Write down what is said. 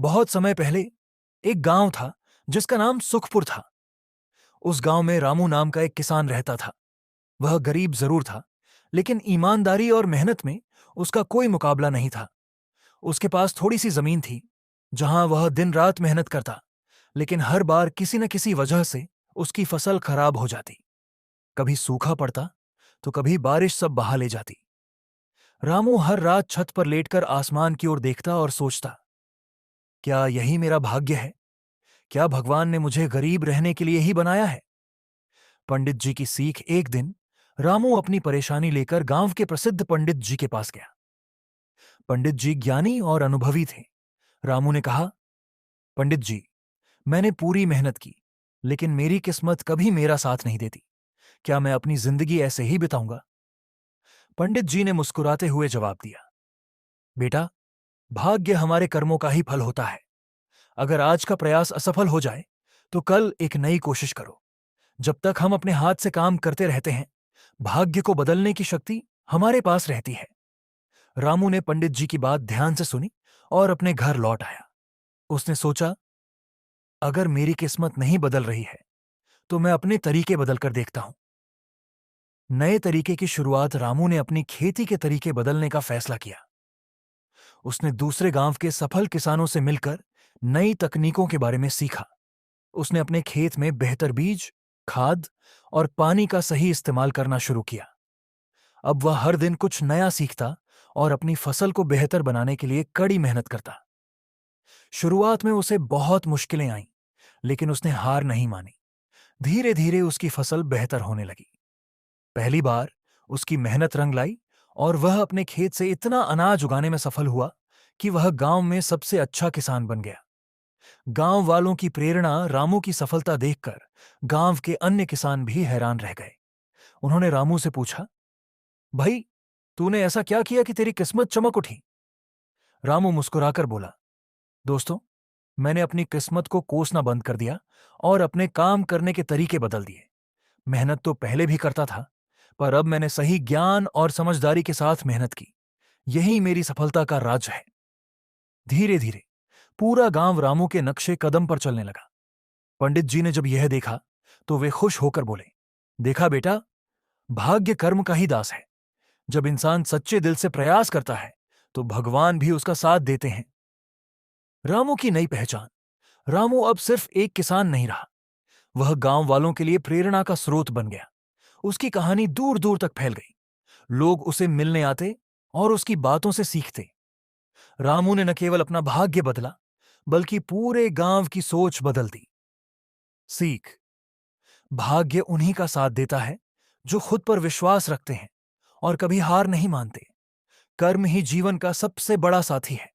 बहुत समय पहले एक गांव था जिसका नाम सुखपुर था। उस गांव में रामू नाम का एक किसान रहता था। वह गरीब जरूर था, लेकिन ईमानदारी और मेहनत में उसका कोई मुकाबला नहीं था। उसके पास थोड़ी सी जमीन थी, जहां वह दिन रात मेहनत करता, लेकिन हर बार किसी न किसी वजह से उसकी फसल खराब हो जाती। कभी सूखा पड़ता, तो कभी बारिश सब बहा ले जाती। रामू हर रात छत पर लेटकर आसमान की ओर देखता और सोचता, क्या यही मेरा भाग्य है? क्या भगवान ने मुझे गरीब रहने के लिए ही बनाया है? पंडित जी की सीख एक दिन रामू अपनी परेशानी लेकर गांव के प्रसिद्ध पंडित जी के पास गया। पंडित जी ज्ञानी और अनुभवी थे। रामू ने कहा, पंडित जी, मैंने पूरी मेहनत की, लेकिन मेरी किस्मत कभी मेरा साथ नहीं देती। क्या मैं अपनी जिंदगी ऐसे ही बिताऊंगा? पंडित जी ने मुस्कुराते हुए जवाब दिया, बेटा, भाग्य हमारे कर्मों का ही फल होता है। अगर आज का प्रयास असफल हो जाए, तो कल एक नई कोशिश करो। जब तक हम अपने हाथ से काम करते रहते हैं, भाग्य को बदलने की शक्ति हमारे पास रहती है। रामू ने पंडित जी की बात ध्यान से सुनी और अपने घर लौट आया। उसने सोचा, अगर मेरी किस्मत नहीं बदल रही है, तो मैं अपने तरीके बदल कर देखता हूं। नए तरीके की शुरुआत रामू ने अपनी खेती के तरीके बदलने का फैसला किया। उसने दूसरे गांव के सफल किसानों से मिलकर नई तकनीकों के बारे में सीखा। उसने अपने खेत में बेहतर बीज, खाद और पानी का सही इस्तेमाल करना शुरू किया। अब वह हर दिन कुछ नया सीखता और अपनी फसल को बेहतर बनाने के लिए कड़ी मेहनत करता। शुरुआत में उसे बहुत मुश्किलें आईं, लेकिन उसने हार नहीं मानी। धीरे धीरे उसकी फसल बेहतर होने लगी। पहली बार उसकी मेहनत रंग लाई और वह अपने खेत से इतना अनाज उगाने में सफल हुआ कि वह गांव में सबसे अच्छा किसान बन गया। गांव वालों की प्रेरणा रामू की सफलता देखकर गांव के अन्य किसान भी हैरान रह गए। उन्होंने रामू से पूछा, भाई, तूने ऐसा क्या किया कि तेरी किस्मत चमक उठी? रामू मुस्कुराकर बोला, दोस्तों, मैंने अपनी किस्मत को कोसना बंद कर दिया और अपने काम करने के तरीके बदल दिए। मेहनत तो पहले भी करता था, पर अब मैंने सही ज्ञान और समझदारी के साथ मेहनत की। यही मेरी सफलता का राज है। धीरे धीरे पूरा गांव रामू के नक्शे कदम पर चलने लगा। पंडित जी ने जब यह देखा, तो वे खुश होकर बोले, देखा बेटा, भाग्य कर्म का ही दास है। जब इंसान सच्चे दिल से प्रयास करता है, तो भगवान भी उसका साथ देते हैं। रामू की नई पहचान। रामू अब सिर्फ एक किसान नहीं रहा, वह गांव वालों के लिए प्रेरणा का स्रोत बन गया। उसकी कहानी दूर दूर तक फैल गई। लोग उसे मिलने आते और उसकी बातों से सीखते। रामू ने न केवल अपना भाग्य बदला, बल्कि पूरे गांव की सोच बदल दी। सीख। भाग्य उन्हीं का साथ देता है जो खुद पर विश्वास रखते हैं और कभी हार नहीं मानते। कर्म ही जीवन का सबसे बड़ा साथी है।